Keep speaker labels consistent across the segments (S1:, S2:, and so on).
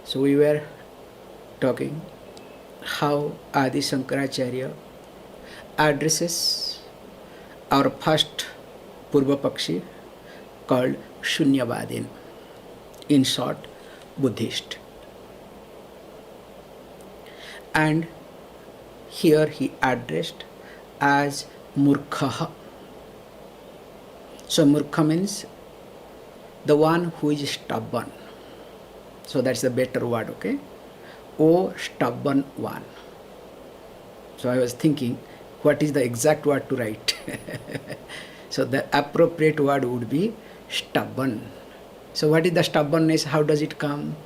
S1: So we were talking how Adi Shankaracharya addresses our first Purva Pakshi called Shunyavadin, in short, Buddhist. And here he addressed as mūrkha. So mūrkha means the one who is stubborn. So that's the better word, okay? O stubborn one. So I was thinking, what is the exact word to write? So the appropriate word would be stubborn. So what is the stubbornness? How does it come?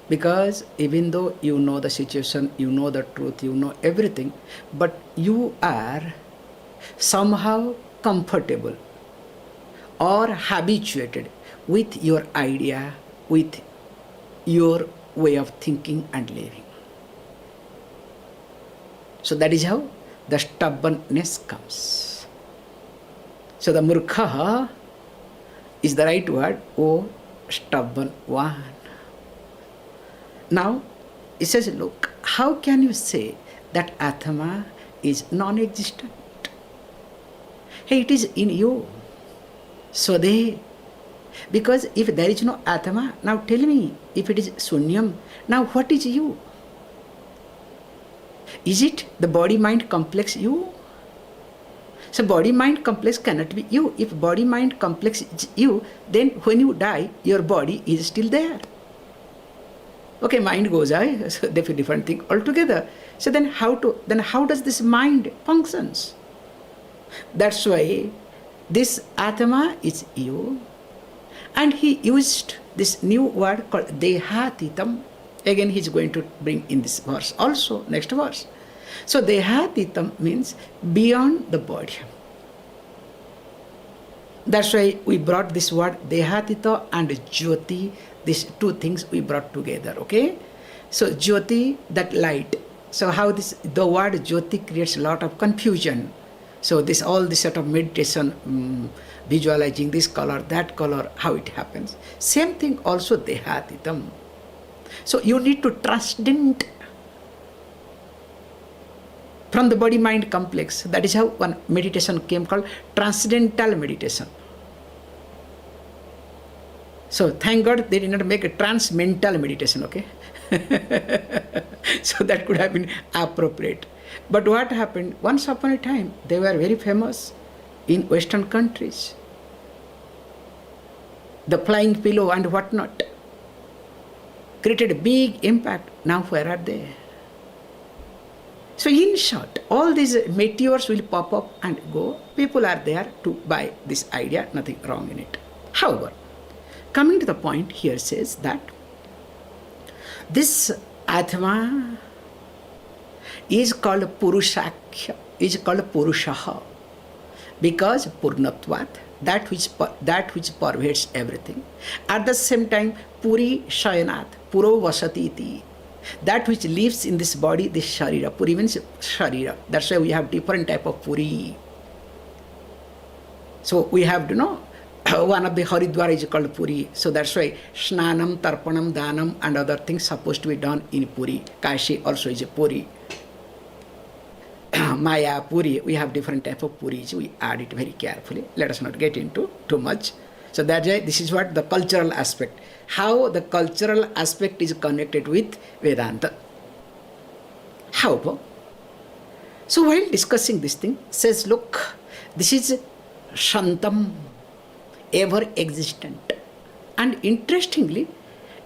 S1: Because even though you know the situation, you know the truth, you know everything, but you are somehow comfortable or habituated with your idea, with your way of thinking and living. So that is how the stubbornness comes. So the mūrkha is the right word, O stubborn one. Now, it says, look, how can you say that Atma is non-existent? Hey, it is in you. So because if there is no Atma, now tell me, if it is Shunyam, now what is you? Is it the body-mind complex you? So body-mind complex cannot be you. If body-mind complex is you, then when you die, your body is still there. Okay, mind goes away, so they feel different thing altogether. So then how does this mind functions? That's why this Atma is you. And he used this new word called dehātītaṁ. Again, he is going to bring in this verse also, next verse. So dehātītaṁ means beyond the body. That's why we brought this word dehātīta and jyoti. These two things we brought together, okay? So jyoti, that light. So how the word jyoti creates a lot of confusion. So all this sort of meditation, visualizing this color, that color, how it happens. Same thing also dehātītaṁ. So you need to transcend from the body-mind complex. That is how one meditation came called transcendental meditation. So thank God they did not make a transmental meditation, okay? So that could have been appropriate. But what happened? Once upon a time, they were very famous in Western countries. The flying pillow and whatnot created a big impact. Now where are they? So in short, all these meteors will pop up and go. People are there to buy this idea, nothing wrong in it. However, coming to the point here says that this Atma is called puruṣa, is called puruṣa, because purnatvat, that which pervades everything. At the same time, puri shayanat, puro vasati iti, that which lives in this body, this sharira. Puri means sharira. That's why we have different type of puri. So we have to know, one of the Haridwar is called Puri. So that's why Snanam, Tarpanam, Danam and other things supposed to be done in Puri. Kashi also is a Puri. Maya, Puri, we have different type of Puris. We add it very carefully. Let us not get into too much. So that's why this is what the cultural aspect. How the cultural aspect is connected with Vedanta. However, so while discussing this thing, says, look, this is Shantam, ever existent. And interestingly,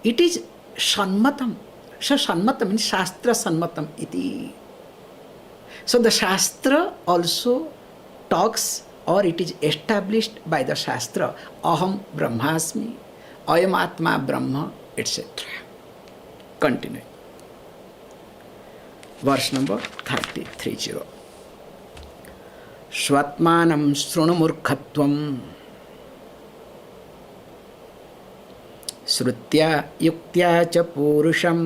S1: it is Sanmatam. So Sanmatam means Shastra Sanmatam iti. So the Shastra also talks, or it is established by the Shastra, ahaṁ brahmasmi, ayam atma brahma, etc. Continue. Verse number 30. svātmānaṁ śṛṇu mūrkhatvam śrutyā yuktyā ca puruṣam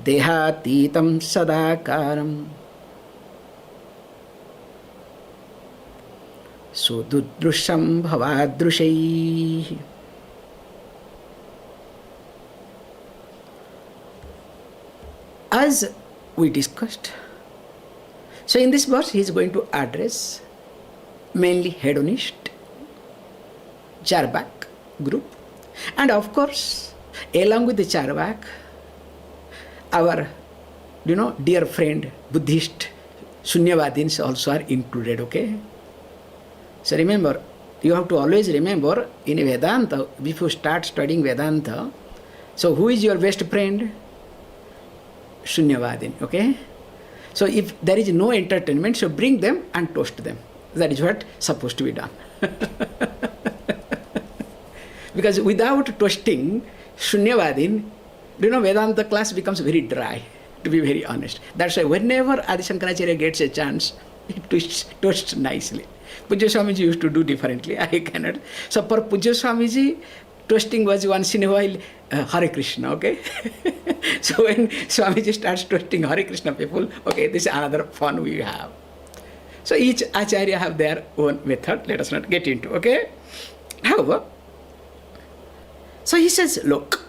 S1: dehātītaṁ sadākāraṁ sudurdarśaṁ bhavādṛśām. as we discussed, so in this verse he is going to address mainly hedonist, Charvak group, and of course, along with the Charvak, our dear friend Buddhist Shunyavadins also are included, okay? So remember, you have to always remember in Vedanta, if you start studying Vedanta, so who is your best friend? Shunyavadin, okay? So if there is no entertainment, so bring them and toast them. That is what supposed to be done. Because without toasting Shunyavadin, Vedanta class becomes very dry, to be very honest. That's why whenever Adi Shankaracharya gets a chance, he toasts nicely. Pujya Swamiji used to do differently. I cannot. So for Pujya Swamiji, toasting was once in a while Hare Krishna, okay? So when Swamiji starts toasting Hare Krishna people, okay, this is another fun we have. So each Acharya have their own method. Let us not get into, okay? However, so he says, look,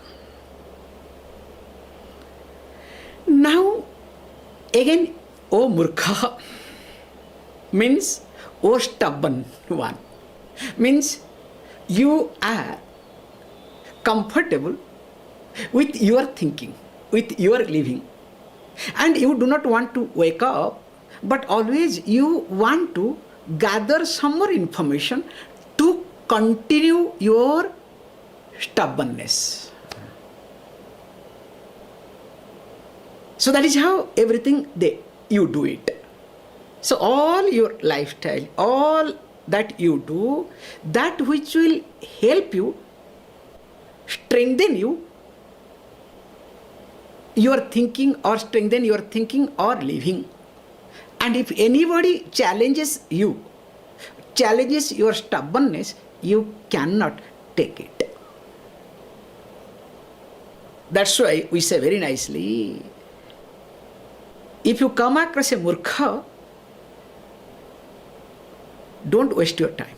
S1: now again, O mūrkha, means O stubborn one, means you are comfortable with your thinking, with your living, and you do not want to wake up, but always you want to gather some more information to continue your stubbornness. So that is how everything you do it. So all your lifestyle, all that you do, that which will help you, strengthen you, your thinking or strengthen your thinking or living. And if anybody challenges you, challenges your stubbornness, you cannot take it. That's why we say very nicely, if you come across a mūrkha, don't waste your time.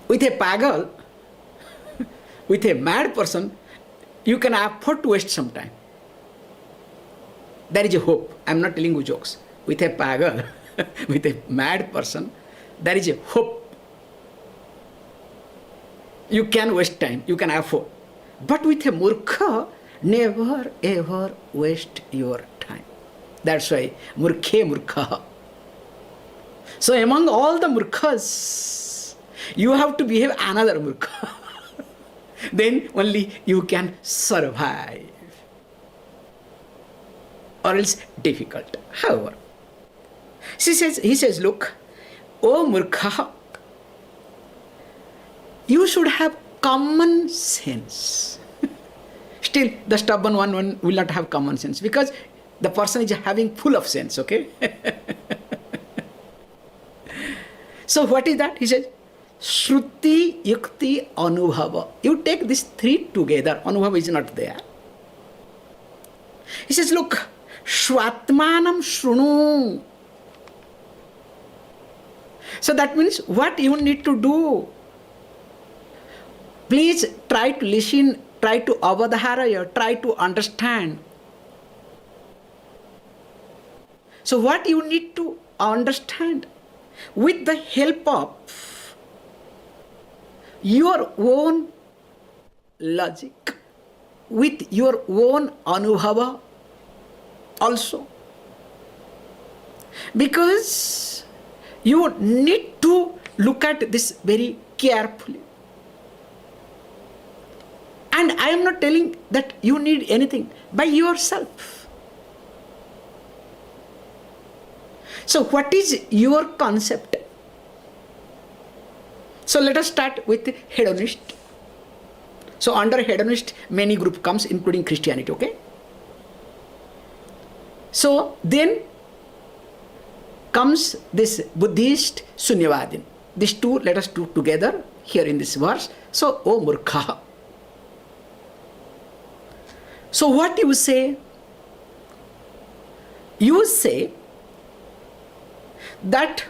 S1: With a pagal, with a mad person, you can afford to waste some time. There is a hope. I am not telling you jokes. With a pagal, with a mad person, there is a hope. You can waste time, you can afford. But with a mūrkha, never ever waste your time. That's why mūrkha. So among all the mūrkhas, you have to behave another mūrkha. Then only you can survive. Or else difficult. However, he says, look, O mūrkha, you should have common sense. Still, the stubborn one will not have common sense because the person is having full of sense, okay? So what is that? He says, śruti, yukti, anubhava. You take these three together. Anubhava is not there. He says, look, svātmānaṁ śṛṇu. So that means what you need to do. Please try to listen, try to avadharaya, try to understand. So what you need to understand with the help of your own logic, with your own anubhava also. Because you need to look at this very carefully. And I am not telling that you need anything by yourself. So what is your concept? So let us start with hedonist. So under hedonist, many group comes, including Christianity, okay? So then comes this Buddhist Shunyavadin. These two, let us do together here in this verse. So, O mūrkha. So what you say? You say that,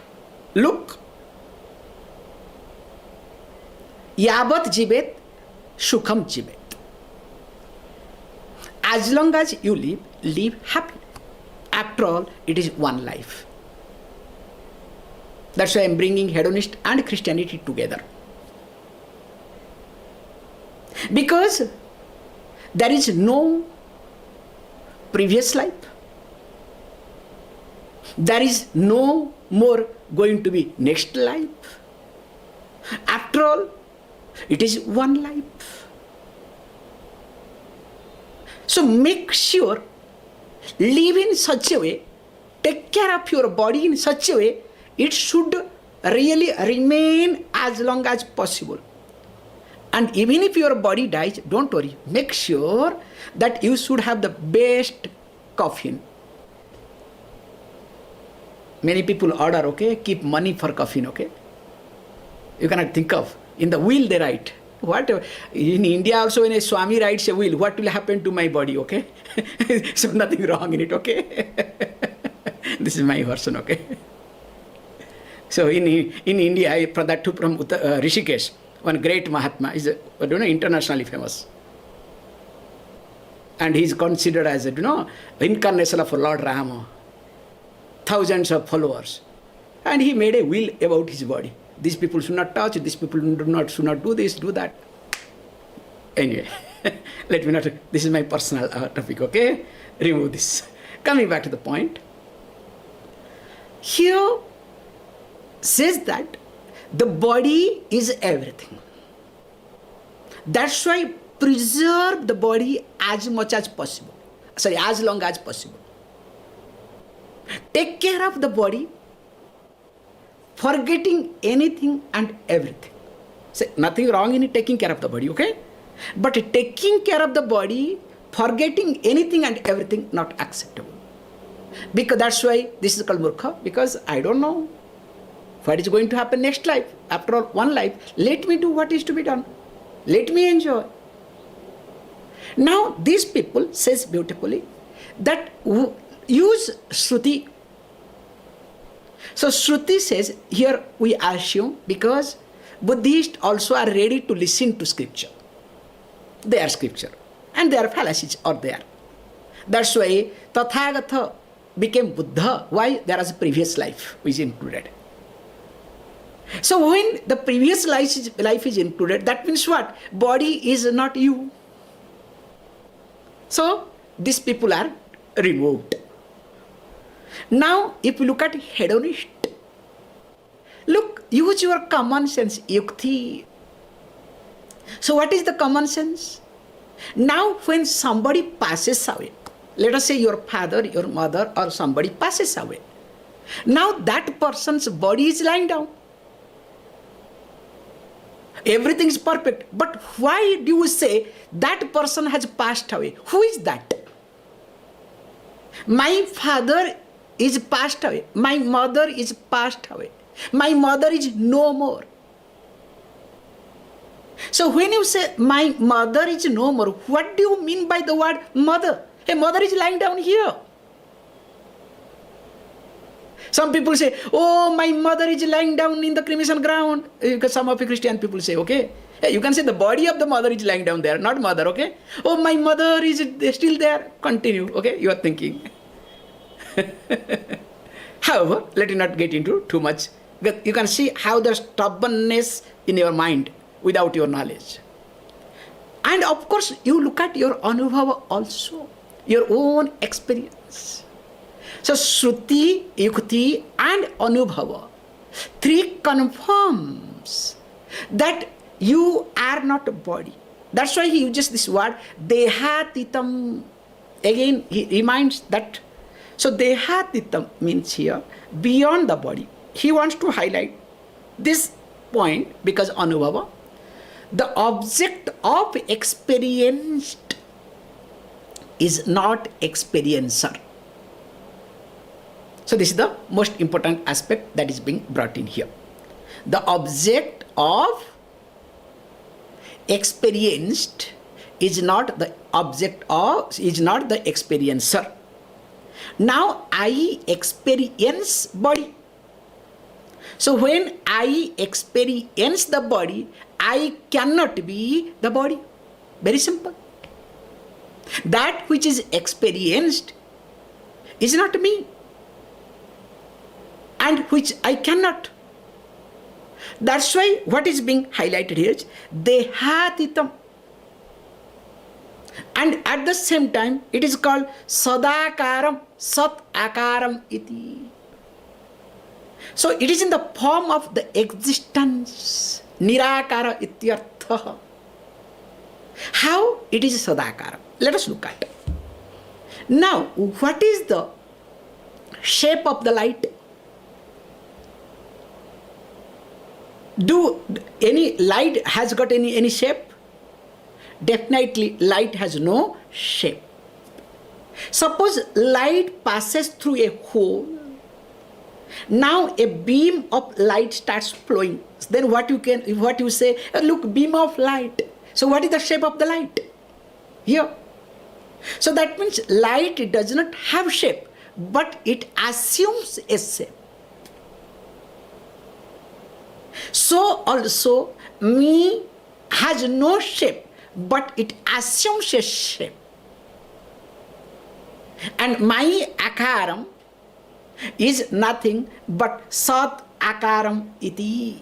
S1: look, yavat jibet sukham jibet. as long as you live happily. After all, it is one life. That's why I'm bringing hedonist and Christianity together. Because there is no previous life. There is no more going to be next life. After all, it is one life. So make sure, live in such a way, take care of your body in such a way, it should really remain as long as possible. And even if your body dies, don't worry. Make sure that you should have the best coffin. Many people order, okay, keep money for coffin, okay. You cannot think of. In the will they write. What? In India also when a Swami writes a will, what will happen to my body, okay? So nothing wrong in it, okay? This is my version, okay? So in India, Pradattu from Rishikesh, one great Mahatma, is internationally famous. And he is considered as incarnation of Lord Rama. Thousands of followers. And he made a will about his body. These people should not touch, these people should not do this, do that. Anyway, let me not, this is my personal topic, okay? Remove this. Coming back to the point. Here says that the body is everything. That's why preserve the body as much as possible. Sorry, as long as possible. Take care of the body, forgetting anything and everything. So, nothing wrong in taking care of the body, okay? But taking care of the body, forgetting anything and everything, not acceptable. Because that's why this is called mūrkha, because I don't know what is going to happen next life. After all, one life. Let me do what is to be done. Let me enjoy. Now, these people says beautifully that use śruti. So śruti says, here we assume, because Buddhists also are ready to listen to scripture. Their scripture. And their fallacies are there. That's why Tathagatha became Buddha. Why? There was a previous life which is included. So when the previous life is included, that means what? Body is not you. So these people are removed. Now, if you look at hedonist, look, use your common sense, yukti. So what is the common sense? Now, when somebody passes away, let us say your father, your mother, or somebody passes away. Now that person's body is lying down. Everything is perfect. But why do you say that person has passed away? Who is that? My father is passed away. My mother is passed away. My mother is no more. So when you say my mother is no more, what do you mean by the word mother? A mother is lying down here. Some people say, oh, my mother is lying down in the cremation ground. Because some of the Christian people say, okay. Hey, you can say the body of the mother is lying down there, not mother, okay? Oh, my mother is still there. Continue, okay? You are thinking. However, let me not get into too much. You can see how the stubbornness in your mind without your knowledge. And of course, you look at your anubhava also, your own experience. So, śruti, yukti, and anubhava, three confirms that you are not a body. That's why he uses this word, dehātītaṁ. Again, he reminds that. So, dehātītaṁ means here, beyond the body. He wants to highlight this point because anubhava, the object of experience is not experiencer. So this is the most important aspect that is being brought in here. The object of experienced is not the object of, is not the experiencer. Now I experience body. So when I experience the body, I cannot be the body. Very simple. That which is experienced is not me, and which I cannot. That's why what is being highlighted here is dehātītaṁ. And at the same time, it is called sadākāraṁ, sat ākāraṁ iti. So it is in the form of the existence, nirakara ityartha. How it is sadākāraṁ? Let us look at it. Now, what is the shape of the light? Do any light has got any shape? Definitely light has no shape. Suppose light passes through a hole. Now a beam of light starts flowing. Then what you say, look, beam of light. So what is the shape of the light? Here. So that means light does not have shape, but it assumes a shape. So also me has no shape, but it assumes a shape. And my ākāraṁ is nothing but sat ākāraṁ iti.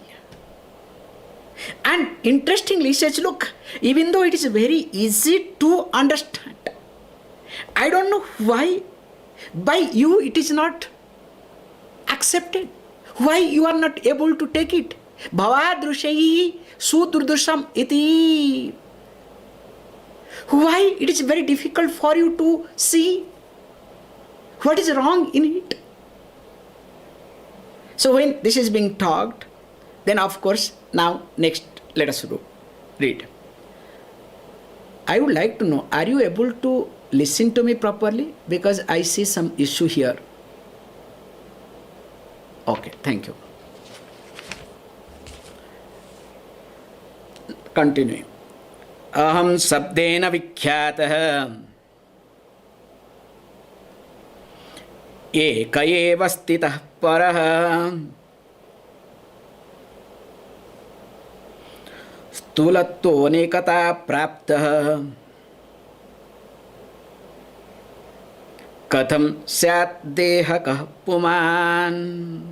S1: And interestingly, he says, look, even though it is very easy to understand, I don't know why by you it is not accepted. Why you are not able to take it? Bhavādṛśām sudurdarśaṁ iti. Why it is very difficult for you to see? What is wrong in it? So when this is being talked, then of course, now next let us read. I would like to know, are you able to listen to me properly? Because I see some issue here. Okay, thank you. Continuing. Ahaṁ śabdena vikhyāta eka eva sthitaḥ paraḥ sthūlatto anekatāṁ prāptaḥ kathaṁ syād dehakaḥ pumān.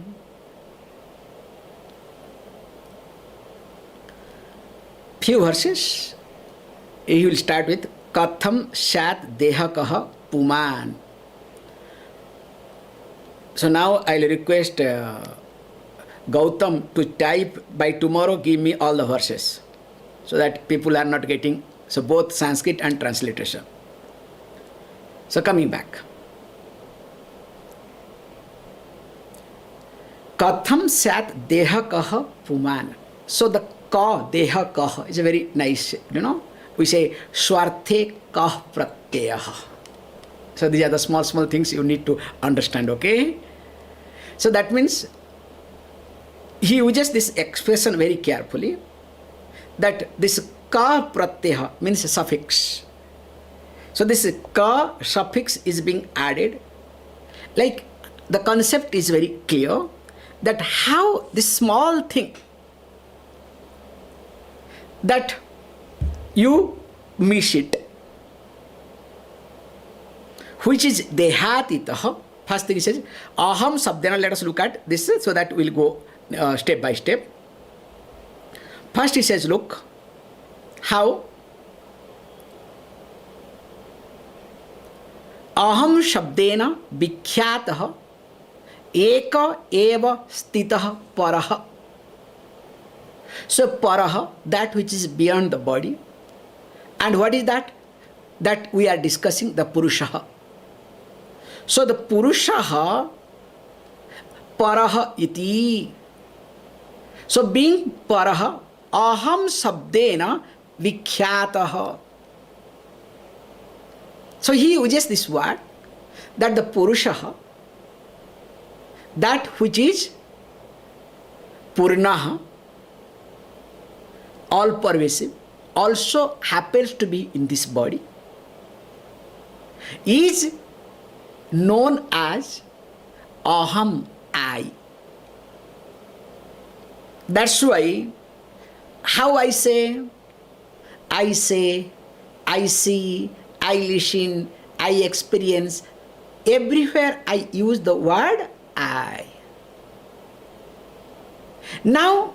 S1: Few verses. He will start with kathaṁ syād dehakaḥ pumān. So now I will request Gautam to type by tomorrow, give me all the verses, so that people are not getting, so both Sanskrit and transliteration. So coming back. Kathaṁ syād dehakaḥ pumān. So the ka, dehakaḥ is a very nice, we say swārthe kah pratyayah. So these are the small things you need to understand, okay? So that means he uses this expression very carefully, that this ka pratyaya means a suffix. So this ka suffix is being added. Like the concept is very clear, that how this small thing that you miss it, which is dehātītaṁ. First thing he says, ahaṁ śabdena. Let us look at this so that we'll go step by step. First he says, look, how ahaṁ śabdena vikhyāta eka eva sthitaḥ paraḥ. So paraḥ, that which is beyond the body. And what is that? That we are discussing, the puruṣa. So the puruṣa paraḥ iti. So being paraḥ, ahaṁ śabdena vikhyāta. So he uses this word, that the puruṣa, that which is purnah, all pervasive, also happens to be in this body, is known as ahaṁ, I. That's why, how I say, I see, I listen, I experience. Everywhere I use the word I. Now,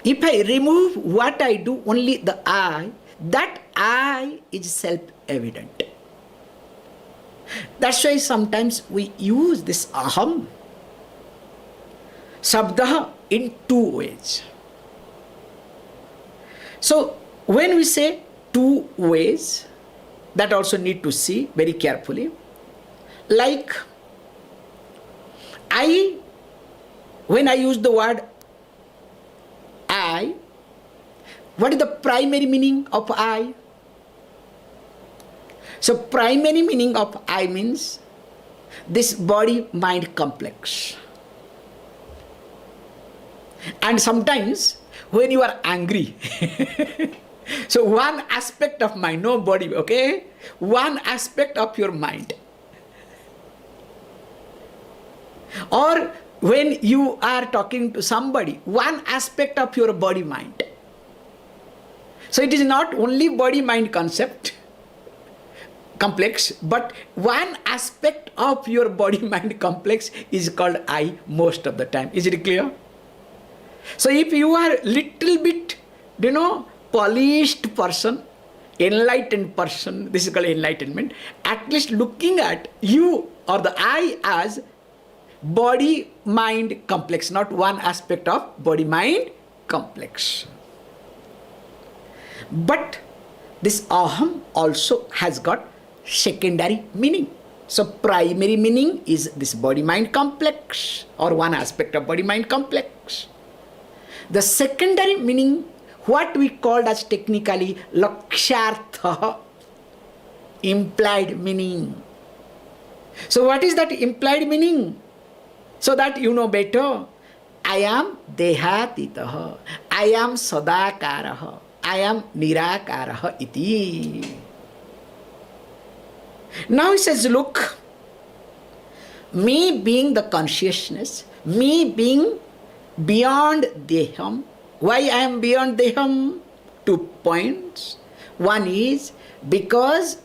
S1: if I remove what I do, only the I, that I is self-evident. That's why sometimes we use this ahaṁ, śabdena, in two ways. So, when we say two ways, that also need to see very carefully. Like, when I use the word I, what is the primary meaning of I? So, primary meaning of I means this body-mind complex. And sometimes when you are angry, so one aspect of mind, no body, okay? One aspect of your mind. Or when you are talking to somebody, one aspect of your body-mind. So it is not only body-mind concept, complex, but one aspect of your body-mind complex is called I most of the time. Is it clear? So if you are little bit, polished person, enlightened person, this is called enlightenment, at least looking at you or the I as body-mind complex, not one aspect of body-mind complex. But this ahaṁ also has got secondary meaning. So primary meaning is this body-mind complex or one aspect of body-mind complex. The secondary meaning, what we called as technically yuktyā, implied meaning. So what is that implied meaning? So that you know better, I am dehātītaṁ, I am sadakārah, I am nirakārah iti. Now he says, look, me being the consciousness, me being beyond deham. Why I am beyond deham? 2 points. One is because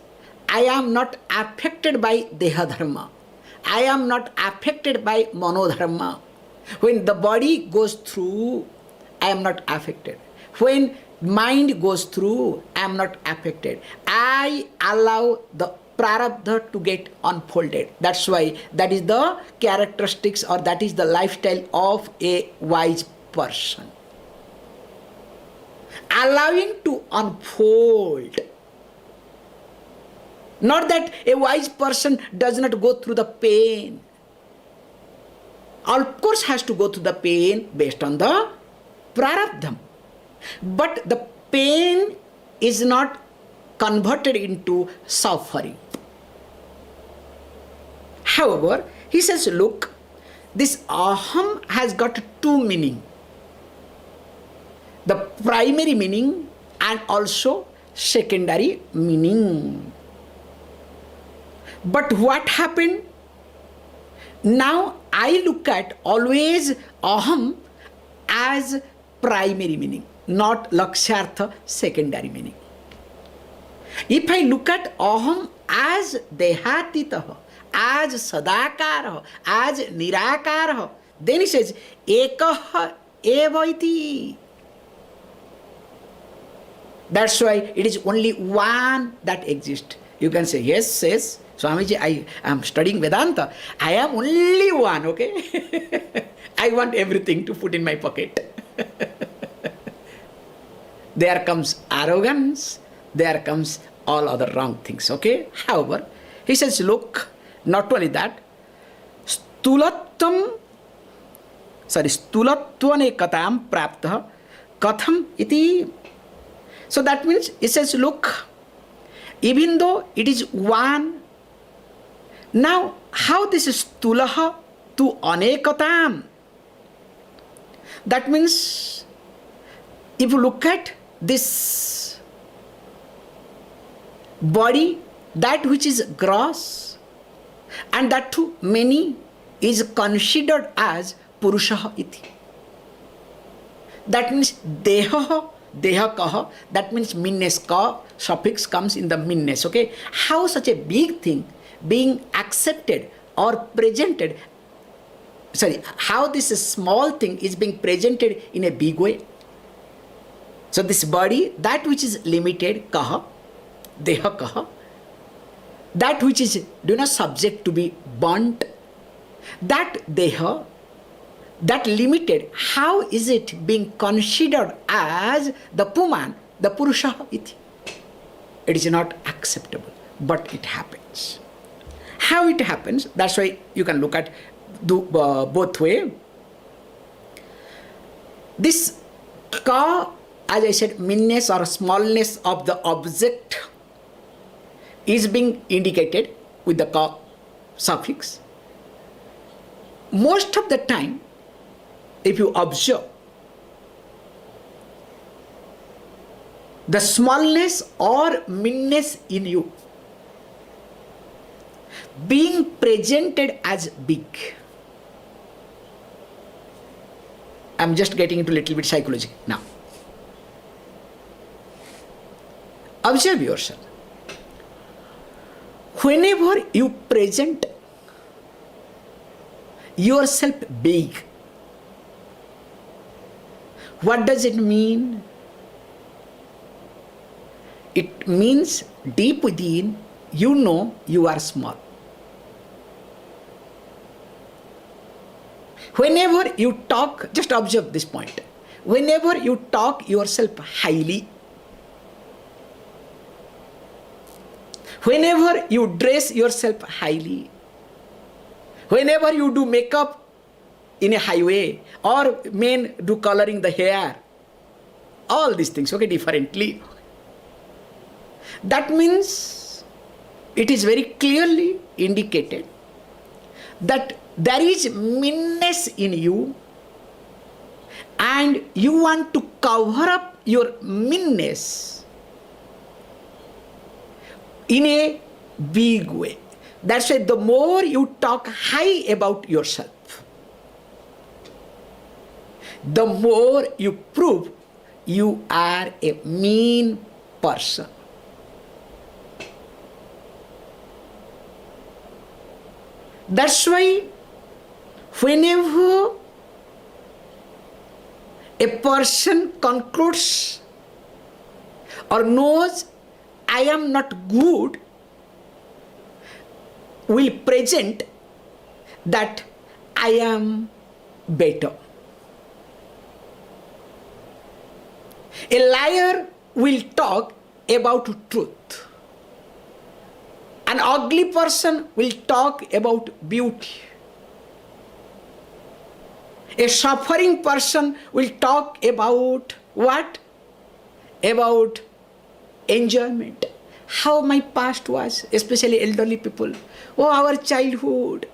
S1: I am not affected by dehadharma. I am not affected by monodharma. When the body goes through, I am not affected. When mind goes through, I am not affected. I allow the paraḥ to get unfolded. That's why that is the characteristics or that is the lifestyle of a wise person. Allowing to unfold. Not that a wise person does not go through the pain. Of course has to go through the pain based on the paraḥ. But the pain is not converted into suffering. However, he says, look, this ahaṁ has got 2 meanings. The primary meaning and also secondary meaning. But what happened? Now I look at always ahaṁ as primary meaning, not lakṣartha, secondary meaning. If I look at ahaṁ as dehātītaṁ, as sadakārah, as nirakārah, then he says, ekah eva iti. That's why it is only one that exists. You can say, yes, Swamiji, I am studying Vedanta. I am only one, okay? I want everything to put in my pocket. There comes arrogance, there comes all other wrong things, okay? However, he says, look, not only that, stūlatvam anekatāṁ prāptaḥ kathaṁ iti. So that means, it says, look, even though it is one, now how this is sthūlaha to anekatāṁ? That means, if you look at this body, that which is gross and that too many is considered as puruṣa iti. That means deha dehakaḥ, that means minnes, ka suffix comes in the minnes, okay? How such a big thing being accepted or presented, how this small thing is being presented in a big way. So this body, that which is limited, kaḥ, dehakaḥ, that which is subject to be burnt, that deha, that limited, how is it being considered as the pumān, the puruṣa iti? It is not acceptable, but it happens. How it happens, that's why you can look at both way. This ka, as I said, minnes or smallness of the object is being indicated with the ka suffix. Most of the time, if you observe, the smallness or minnes in you being presented as big. I'm just getting into a little bit psychology now. Observe yourself. Whenever you present yourself big, what does it mean? It means deep within, you know you are small. Whenever you talk, just observe this point. Whenever you talk yourself highly, whenever you dress yourself highly, whenever you do makeup in a high way, or men do coloring the hair, all these things, okay, differently. That means it is very clearly indicated that there is meanness in you and you want to cover up your meanness in a big way. That's why the more you talk high about yourself, the more you prove you are a mean person. That's why whenever a person concludes or knows I am not good, will present that I am better. A liar will talk about truth. An ugly person will talk about beauty. A suffering person will talk about what? About enjoyment. How my past was, especially elderly people. Oh, our childhood.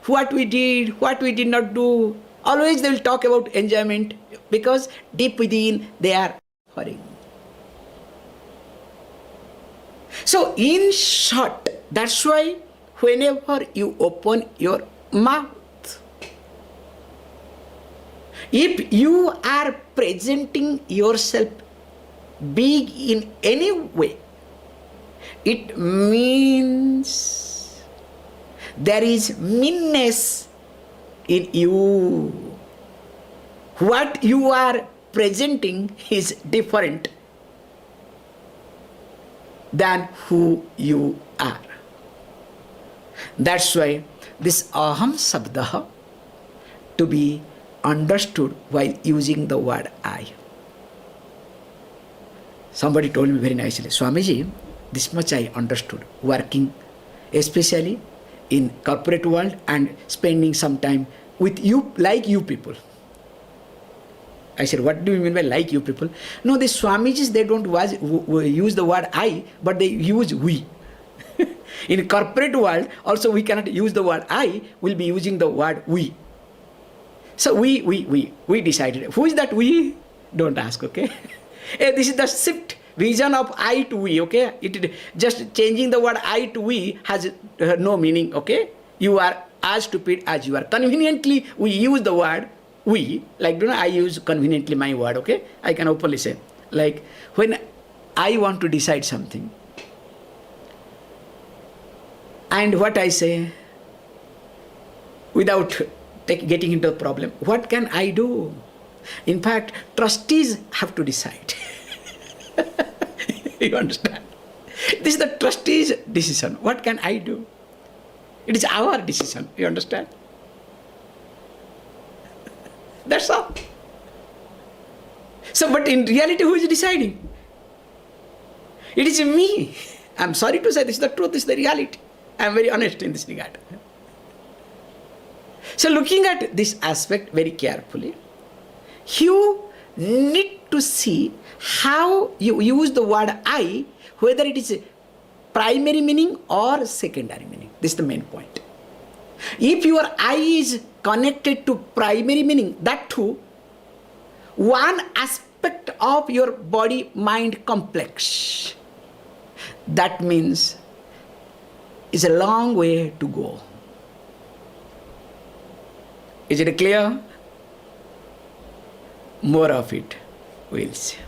S1: What we did not do. Always they will talk about enjoyment because deep within they are suffering. So in short, that's why whenever you open your mouth, if you are presenting yourself big in any way, it means there is meanness in you. What you are presenting is different than who you are. That's why this ahaṁ śabdena to be understood while using the word I. Somebody told me very nicely, Swamiji, this much I understood working, especially in corporate world and spending some time with you, like you people. I said, what do you mean by like you people? No, the Swamijis, they don't use the word I, but they use we. In corporate world, also we cannot use the word I, we'll be using the word we. So we decided. Who is that we? Don't ask, okay? This is the shift vision of I to we, okay? It just changing the word I to we has no meaning, okay? You are as stupid as you are. Conveniently, we use the word we, like I use conveniently my word, okay? I can openly say. Like when I want to decide something, and what I say, without getting into a problem, what can I do? In fact, trustees have to decide. You understand? This is the trustees' decision. What can I do? It is our decision. You understand? That's all. So, but in reality, who is deciding? It is me. I'm sorry to say, this is the truth, this is the reality. I'm very honest in this regard. So, looking at this aspect very carefully, you need to see how you use the word I, whether it is primary meaning or secondary meaning. This is the main point. If your I is connected to primary meaning, that too, one aspect of your body-mind complex, that means it's a long way to go. Is it clear? More of it we'll see.